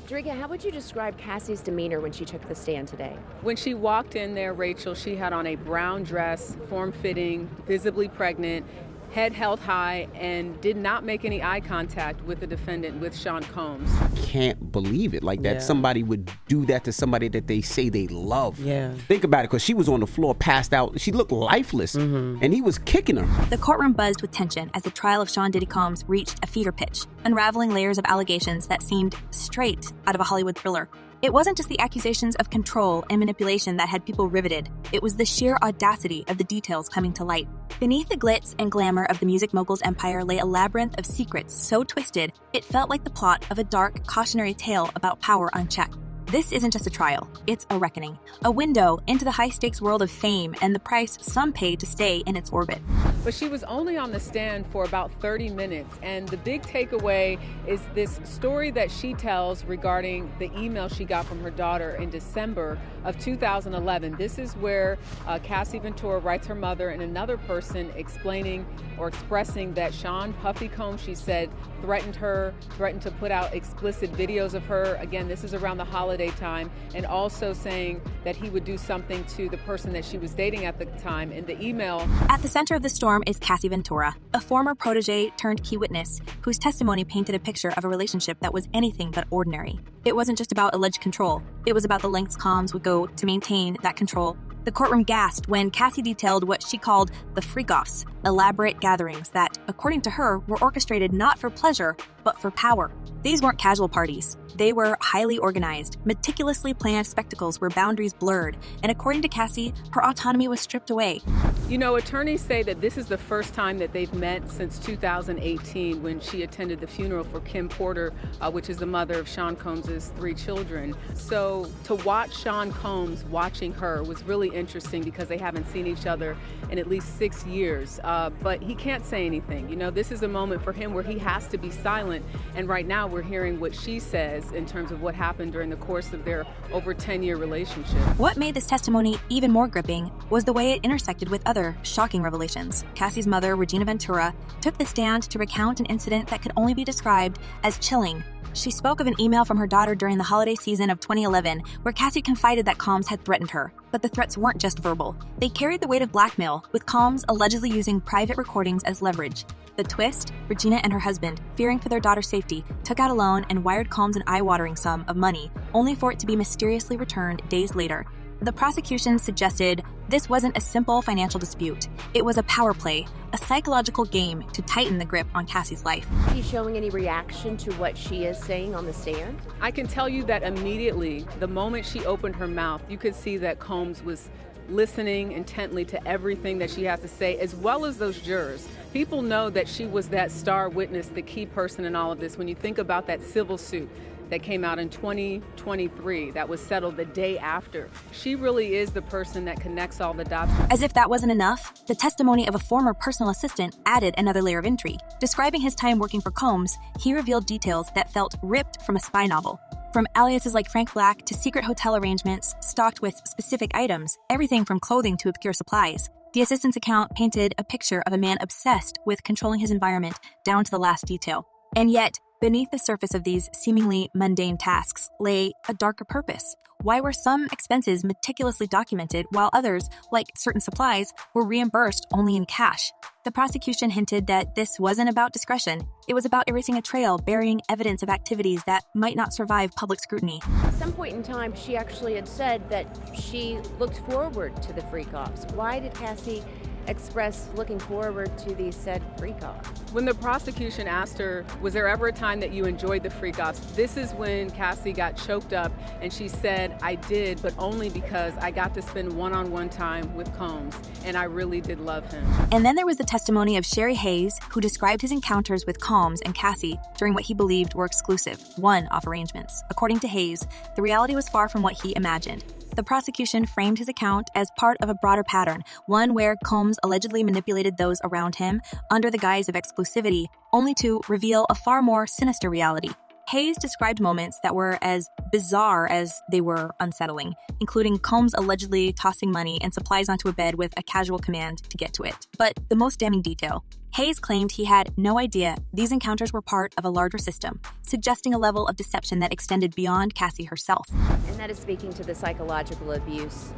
Drika, how would you describe Cassie's demeanor when she took the stand today? When she walked in there, Rachel, she had on a brown dress, form-fitting, visibly pregnant, head held high, and did not make any eye contact with the defendant, with Sean Combs. Can't believe it, like that somebody would do that to somebody that they say they love. Yeah. Think about it, because she was on the floor, passed out. She looked lifeless, and he was kicking her. The courtroom buzzed with tension as the trial of Sean Diddy Combs reached a fever pitch, unraveling layers of allegations that seemed straight out of a Hollywood thriller. It wasn't just the accusations of control and manipulation that had people riveted. It was the sheer audacity of the details coming to light. Beneath the glitz and glamour of the music mogul's empire lay a labyrinth of secrets so twisted, it felt like the plot of a dark, cautionary tale about power unchecked. This isn't just a trial, it's a reckoning, a window into the high-stakes world of fame and the price some pay to stay in its orbit. But she was only on the stand for about 30 minutes, and the big takeaway is this story that she tells regarding the email she got from her daughter in December of 2011. This is where Cassie Ventura writes her mother and another person explaining or expressing that Sean Puffy Combs, she said, threatened to put out explicit videos of her. Again, this is around the holiday time, and also saying that he would do something to the person that she was dating at the time. In the email, at the center of the storm is Cassie Ventura, a former protege turned key witness whose testimony painted a picture of a relationship that was anything but ordinary. It wasn't just about alleged control. It was about the lengths Combs would go to maintain that control. The courtroom gasped when Cassie detailed what she called the freak-offs, elaborate gatherings that, according to her, were orchestrated not for pleasure, but for power. These weren't casual parties. They were highly organized, meticulously planned spectacles where boundaries blurred, and according to Cassie, her autonomy was stripped away. You know, attorneys say that this is the first time that they've met since 2018 when she attended the funeral for Kim Porter, which is the mother of Sean Combs' 3 children. So to watch Sean Combs watching her was really interesting because they haven't seen each other in at least 6 years. But he can't say anything. You know, this is a moment for him where he has to be silent. And right now we're hearing what she says in terms of what happened during the course of their over 10-year relationship. What made this testimony even more gripping was the way it intersected with other shocking revelations. Cassie's mother, Regina Ventura, took the stand to recount an incident that could only be described as chilling. She spoke of an email from her daughter during the holiday season of 2011, where Cassie confided that Combs had threatened her. But the threats weren't just verbal. They carried the weight of blackmail, with Combs allegedly using private recordings as leverage. The twist? Regina and her husband, fearing for their daughter's safety, took out a loan and wired Combs an eye-watering sum of money, only for it to be mysteriously returned days later. The prosecution suggested this wasn't a simple financial dispute. It was a power play, a psychological game to tighten the grip on Cassie's life. Is she showing any reaction to what she is saying on the stand? I can tell you that immediately, the moment she opened her mouth, you could see that Combs was listening intently to everything that she has to say, as well as those jurors. People know that she was that star witness, the key person in all of this. When you think about that civil suit that came out in 2023, that was settled the day after, she really is the person that connects all the dots. As if that wasn't enough, the testimony of a former personal assistant added another layer of intrigue. Describing his time working for Combs, he revealed details that felt ripped from a spy novel. From aliases like Frank Black to secret hotel arrangements stocked with specific items, everything from clothing to obscure supplies. The assistant's account painted a picture of a man obsessed with controlling his environment down to the last detail. And yet, beneath the surface of these seemingly mundane tasks lay a darker purpose. Why were some expenses meticulously documented while others, like certain supplies, were reimbursed only in cash? The prosecution hinted that this wasn't about discretion. It was about erasing a trail, burying evidence of activities that might not survive public scrutiny. At some point in time, she actually had said that she looked forward to the freak-offs. Why did Cassie express looking forward to these said freak-offs? When the prosecution asked her, was there ever a time that you enjoyed the freak-offs? This is when Cassie got choked up and she said, I did, but only because I got to spend one-on-one time with Combs, and I really did love him. And then there was the testimony of Sherry Hayes, who described his encounters with Combs and Cassie during what he believed were exclusive, one-off arrangements. According to Hayes, the reality was far from what he imagined. The prosecution framed his account as part of a broader pattern, one where Combs allegedly manipulated those around him under the guise of exclusivity, only to reveal a far more sinister reality. Hayes described moments that were as bizarre as they were unsettling, including Combs allegedly tossing money and supplies onto a bed with a casual command to get to it. But the most damning detail, Hayes claimed he had no idea these encounters were part of a larger system, suggesting a level of deception that extended beyond Cassie herself. And that is speaking to the psychological abuse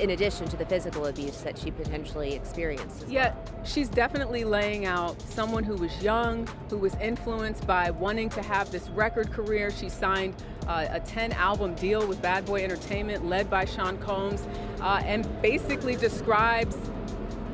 in addition to the physical abuse that she potentially experienced. Yeah, she's definitely laying out someone who was young, who was influenced by wanting to have this record career. She signed a 10-album deal with Bad Boy Entertainment led by Sean Combs, and basically describes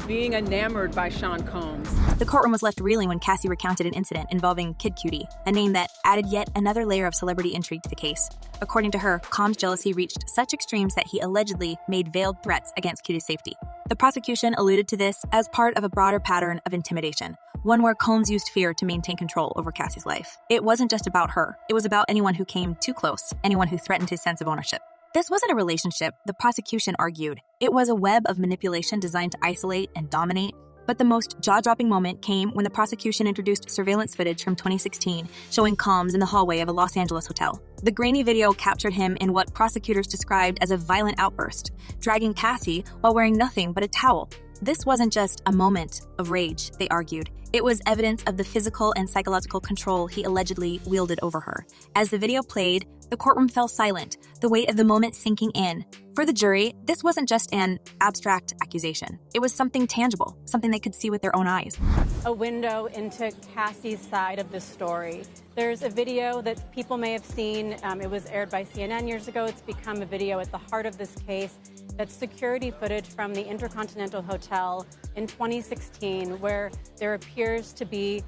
being enamored by Sean Combs. The courtroom was left reeling when Cassie recounted an incident involving Kid Cutie, a name that added yet another layer of celebrity intrigue to the case. According to her, Combs' jealousy reached such extremes that he allegedly made veiled threats against Cutie's safety. The prosecution alluded to this as part of a broader pattern of intimidation, one where Combs used fear to maintain control over Cassie's life. It wasn't just about her, it was about anyone who came too close, anyone who threatened his sense of ownership. This wasn't a relationship, the prosecution argued. It was a web of manipulation designed to isolate and dominate. But the most jaw-dropping moment came when the prosecution introduced surveillance footage from 2016 showing Combs in the hallway of a Los Angeles hotel. The grainy video captured him in what prosecutors described as a violent outburst, dragging Cassie while wearing nothing but a towel. This wasn't just a moment of rage, they argued. It was evidence of the physical and psychological control he allegedly wielded over her. As the video played, the courtroom fell silent, the weight of the moment sinking in. For the jury, this wasn't just an abstract accusation. It was something tangible, something they could see with their own eyes. A window into Cassie's side of the story. There's a video that people may have seen. It was aired by CNN years ago. It's become a video at the heart of this case. That's security footage from the Intercontinental Hotel in 2016, where there appears to be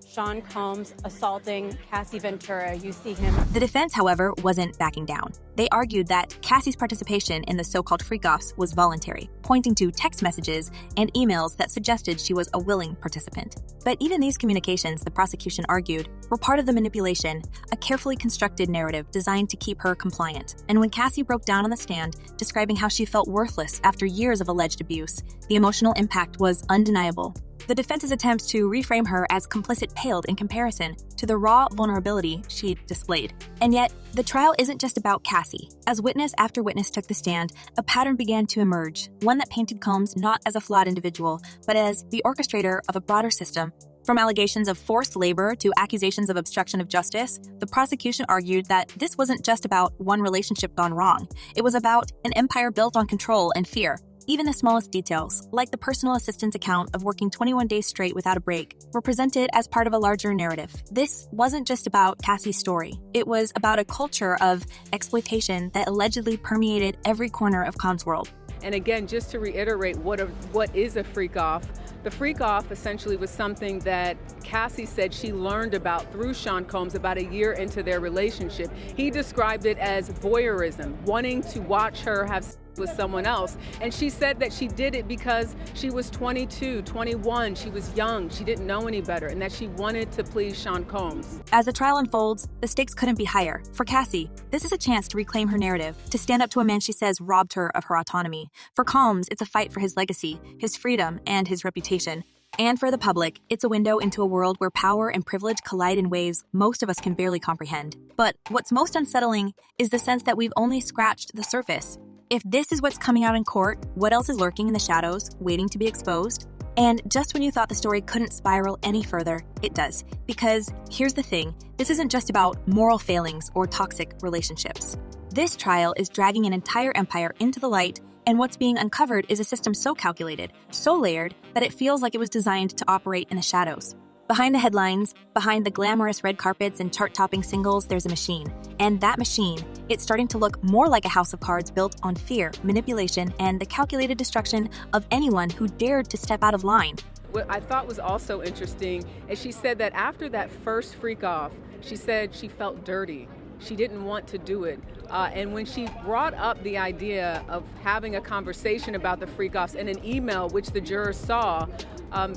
Sean Combs assaulting Cassie Ventura. You see him. The defense, however, wasn't backing down. They argued that Cassie's participation in the so-called freak-offs was voluntary, pointing to text messages and emails that suggested she was a willing participant. But even these communications, the prosecution argued, were part of the manipulation, a carefully constructed narrative designed to keep her compliant. And when Cassie broke down on the stand, describing how she felt worthless after years of alleged abuse, the emotional impact was undeniable. The defense's attempts to reframe her as complicit paled in comparison to the raw vulnerability she'd displayed. And yet, the trial isn't just about Cassie. As witness after witness took the stand, a pattern began to emerge, one that painted Combs not as a flawed individual, but as the orchestrator of a broader system. From allegations of forced labor to accusations of obstruction of justice, the prosecution argued that this wasn't just about one relationship gone wrong. It was about an empire built on control and fear. Even the smallest details, like the personal assistant's account of working 21 days straight without a break, were presented as part of a larger narrative. This wasn't just about Cassie's story. It was about a culture of exploitation that allegedly permeated every corner of Combs' world. And again, just to reiterate what is a freak-off, the freak-off essentially was something that Cassie said she learned about through Sean Combs about a year into their relationship. He described it as voyeurism, wanting to watch her have sex with someone else. And she said that she did it because she was 22, 21, she was young, she didn't know any better, and that she wanted to please Sean Combs. As the trial unfolds, the stakes couldn't be higher. For Cassie, this is a chance to reclaim her narrative, to stand up to a man she says robbed her of her autonomy. For Combs, it's a fight for his legacy, his freedom, and his reputation. And for the public, it's a window into a world where power and privilege collide in ways most of us can barely comprehend. But what's most unsettling is the sense that we've only scratched the surface. If this is what's coming out in court, what else is lurking in the shadows, waiting to be exposed? And just when you thought the story couldn't spiral any further, it does. Because here's the thing, this isn't just about moral failings or toxic relationships. This trial is dragging an entire empire into the light, and what's being uncovered is a system so calculated, so layered, that it feels like it was designed to operate in the shadows. Behind the headlines, behind the glamorous red carpets and chart-topping singles, there's a machine. And that machine, it's starting to look more like a house of cards built on fear, manipulation, and the calculated destruction of anyone who dared to step out of line. What I thought was also interesting is she said that after that first freak-off, she said she felt dirty. She didn't want to do it. And when she brought up the idea of having a conversation about the freak-offs in an email, which the jurors saw,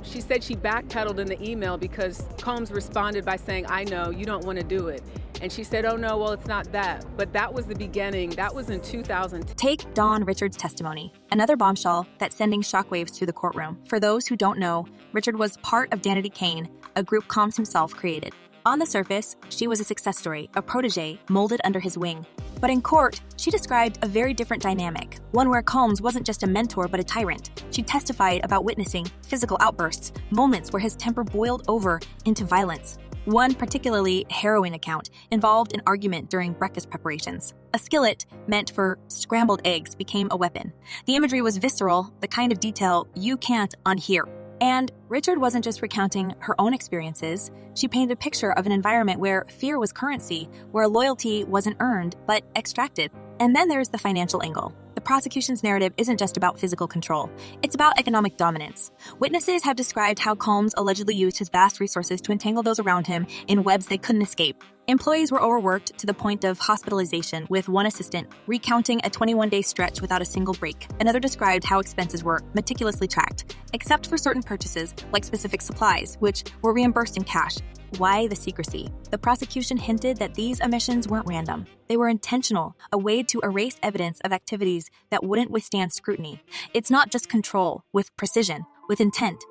she said she backpedaled in the email because Combs responded by saying, "I know, you don't want to do it." And she said, "Oh no, well, it's not that." But that was the beginning. That was in 2000. Take Dawn Richards' testimony, another bombshell that's sending shockwaves through the courtroom. For those who don't know, Richard was part of Danity Kane, a group Combs himself created. On the surface, she was a success story, a protege molded under his wing. But in court, she described a very different dynamic, one where Combs wasn't just a mentor but a tyrant. She testified about witnessing physical outbursts, moments where his temper boiled over into violence. One particularly harrowing account involved an argument during breakfast preparations. A skillet meant for scrambled eggs became a weapon. The imagery was visceral, the kind of detail you can't unhear. And Richard wasn't just recounting her own experiences. She painted a picture of an environment where fear was currency, where loyalty wasn't earned but extracted. And then there's the financial angle. The prosecution's narrative isn't just about physical control. It's about economic dominance. Witnesses have described how Combs allegedly used his vast resources to entangle those around him in webs they couldn't escape. Employees were overworked to the point of hospitalization, with one assistant recounting a 21-day stretch without a single break. Another described how expenses were meticulously tracked, except for certain purchases, like specific supplies, which were reimbursed in cash. Why the secrecy? The prosecution hinted that these omissions weren't random. They were intentional, a way to erase evidence of activities that wouldn't withstand scrutiny. It's not just control, with precision, with intent.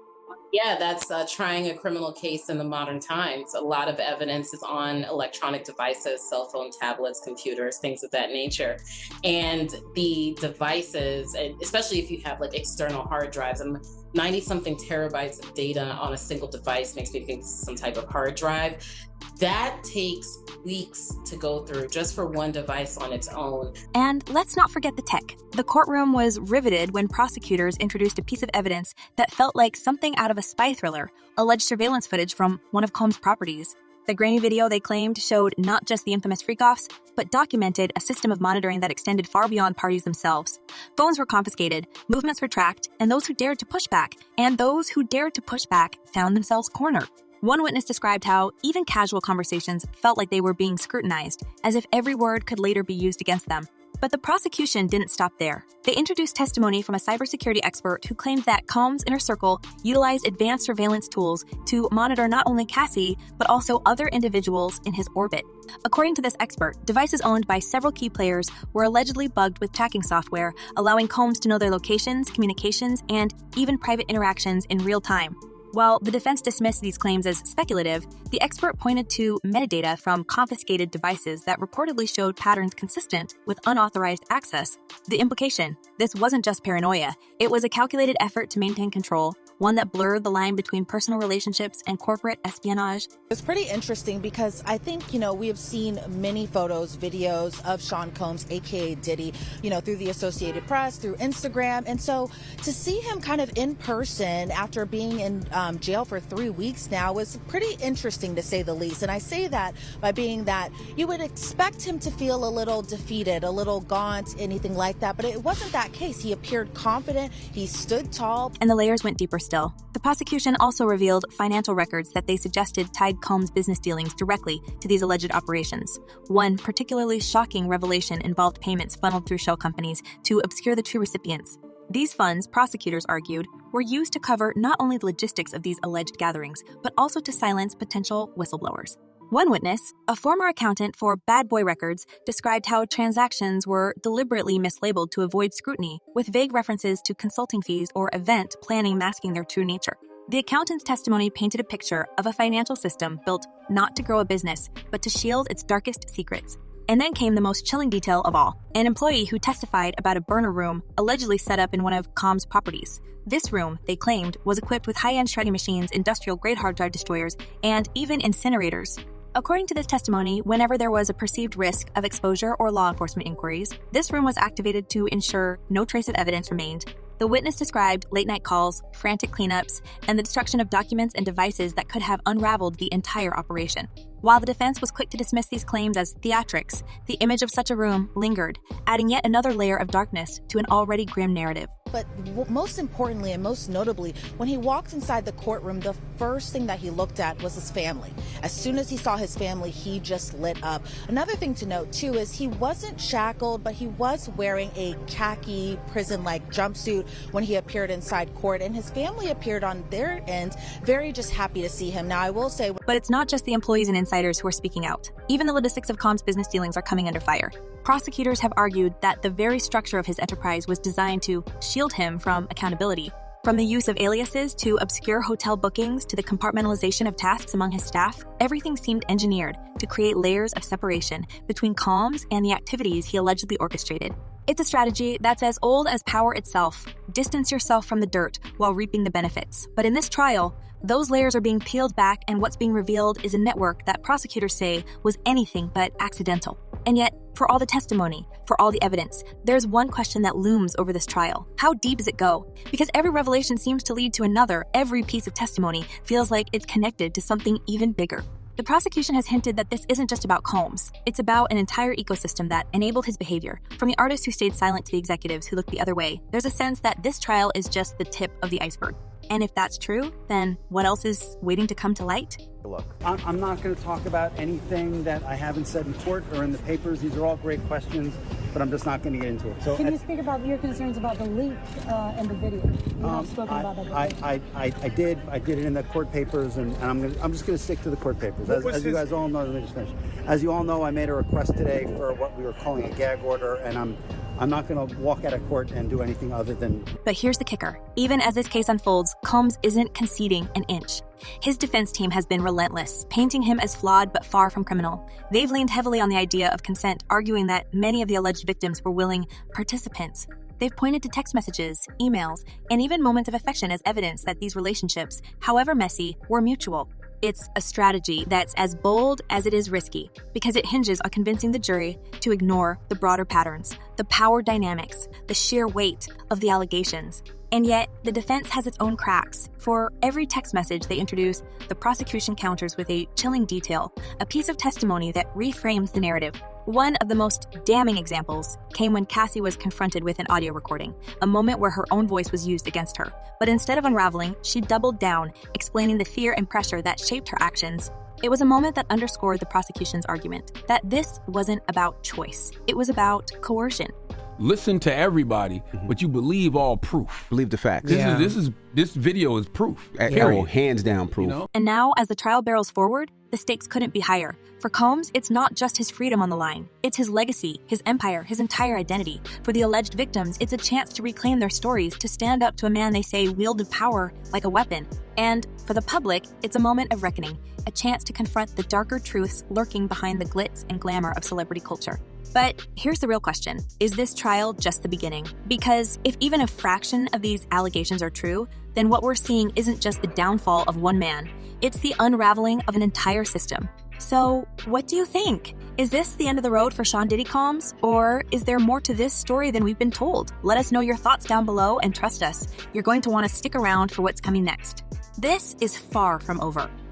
Yeah, that's trying a criminal case in the modern times. A lot of evidence is on electronic devices, cell phone, tablets, computers, things of that nature. And the devices, especially if you have like external hard drives, 90-something terabytes of data on a single device makes me think some type of hard drive. That takes weeks to go through just for one device on its own. And let's not forget the tech. The courtroom was riveted when prosecutors introduced a piece of evidence that felt like something out of a spy thriller, alleged surveillance footage from one of Combs' properties. The grainy video they claimed showed not just the infamous freak-offs, but documented a system of monitoring that extended far beyond parties themselves. Phones were confiscated, movements were tracked, and those who dared to push back found themselves cornered. One witness described how even casual conversations felt like they were being scrutinized, as if every word could later be used against them. But the prosecution didn't stop there. They introduced testimony from a cybersecurity expert who claimed that Combs' inner circle utilized advanced surveillance tools to monitor not only Cassie, but also other individuals in his orbit. According to this expert, devices owned by several key players were allegedly bugged with tracking software, allowing Combs to know their locations, communications, and even private interactions in real time. While the defense dismissed these claims as speculative, the expert pointed to metadata from confiscated devices that reportedly showed patterns consistent with unauthorized access. The implication: this wasn't just paranoia, it was a calculated effort to maintain control, one that blurred the line between personal relationships and corporate espionage. It's pretty interesting because I think, we have seen many photos, videos of Sean Combs, aka Diddy, through the Associated Press, through Instagram. And so to see him kind of in person after being in jail for 3 weeks now was pretty interesting, to say the least. And I say that by being that you would expect him to feel a little defeated, a little gaunt, anything like that. But it wasn't that case. He appeared confident. He stood tall. And the layers went deeper still. The prosecution also revealed financial records that they suggested tied Combs' business dealings directly to these alleged operations. One particularly shocking revelation involved payments funneled through shell companies to obscure the true recipients. These funds, prosecutors argued, were used to cover not only the logistics of these alleged gatherings, but also to silence potential whistleblowers. One witness, a former accountant for Bad Boy Records, described how transactions were deliberately mislabeled to avoid scrutiny, with vague references to consulting fees or event planning masking their true nature. The accountant's testimony painted a picture of a financial system built not to grow a business, but to shield its darkest secrets. And then came the most chilling detail of all: an employee who testified about a burner room allegedly set up in one of Combs' properties. This room, they claimed, was equipped with high-end shredding machines, industrial-grade hard drive destroyers, and even incinerators. According to this testimony, whenever there was a perceived risk of exposure or law enforcement inquiries, this room was activated to ensure no trace of evidence remained. The witness described late-night calls, frantic cleanups, and the destruction of documents and devices that could have unraveled the entire operation. While the defense was quick to dismiss these claims as theatrics, the image of such a room lingered, adding yet another layer of darkness to an already grim narrative. But most importantly and most notably, when he walked inside the courtroom, the first thing that he looked at was his family. As soon as he saw his family, he just lit up. Another thing to note, too, is he wasn't shackled, but he was wearing a khaki prison-like jumpsuit when he appeared inside court, and his family appeared on their end very just happy to see him. Now, I will say... But it's not just the employees and insiders who are speaking out. Even the logistics of Combs' business dealings are coming under fire. Prosecutors have argued that the very structure of his enterprise was designed to shield him from accountability. From the use of aliases to obscure hotel bookings to the compartmentalization of tasks among his staff, everything seemed engineered to create layers of separation between Combs and the activities he allegedly orchestrated. It's a strategy that's as old as power itself. Distance yourself from the dirt while reaping the benefits. But in this trial, those layers are being peeled back, and what's being revealed is a network that prosecutors say was anything but accidental. And yet, for all the testimony, for all the evidence, there's one question that looms over this trial. How deep does it go? Because every revelation seems to lead to another. Every piece of testimony feels like it's connected to something even bigger. The prosecution has hinted that this isn't just about Combs. It's about an entire ecosystem that enabled his behavior. From the artists who stayed silent to the executives who looked the other way, there's a sense that this trial is just the tip of the iceberg. And if that's true, then what else is waiting to come to light? Look, I'm not going to talk about anything that I haven't said in court or in the papers. These are all great questions, but I'm just not going to get into it. So, can you speak about your concerns about the leak in the video? You have spoken about that before. I did it in the court papers, and I'm just going to stick to the court papers. As you guys all know, let me just finish. As you all know, I made a request today for what we were calling a gag order, and I'm not going to walk out of court and do anything other than... But here's the kicker. Even as this case unfolds, Combs isn't conceding an inch. His defense team has been relentless, painting him as flawed but far from criminal. They've leaned heavily on the idea of consent, arguing that many of the alleged victims were willing participants. They've pointed to text messages, emails, and even moments of affection as evidence that these relationships, however messy, were mutual. It's a strategy that's as bold as it is risky, because it hinges on convincing the jury to ignore the broader patterns, the power dynamics, the sheer weight of the allegations. And yet, the defense has its own cracks. For every text message they introduce, the prosecution counters with a chilling detail, a piece of testimony that reframes the narrative. One of the most damning examples came when Cassie was confronted with an audio recording, a moment where her own voice was used against her. But instead of unraveling, she doubled down, explaining the fear and pressure that shaped her actions. It was a moment that underscored the prosecution's argument that this wasn't about choice. It was about coercion. Listen to everybody, but you believe all proof. Believe the facts. This video is proof. Oh, hands down proof. You know? And now, as the trial barrels forward, the stakes couldn't be higher. For Combs, it's not just his freedom on the line. It's his legacy, his empire, his entire identity. For the alleged victims, it's a chance to reclaim their stories, to stand up to a man they say wielded power like a weapon. And for the public, it's a moment of reckoning, a chance to confront the darker truths lurking behind the glitz and glamour of celebrity culture. But here's the real question. Is this trial just the beginning? Because if even a fraction of these allegations are true, then what we're seeing isn't just the downfall of one man. It's the unraveling of an entire system. So, what do you think? Is this the end of the road for Sean Diddy Combs? Or is there more to this story than we've been told? Let us know your thoughts down below, and trust us, you're going to want to stick around for what's coming next. This is far from over.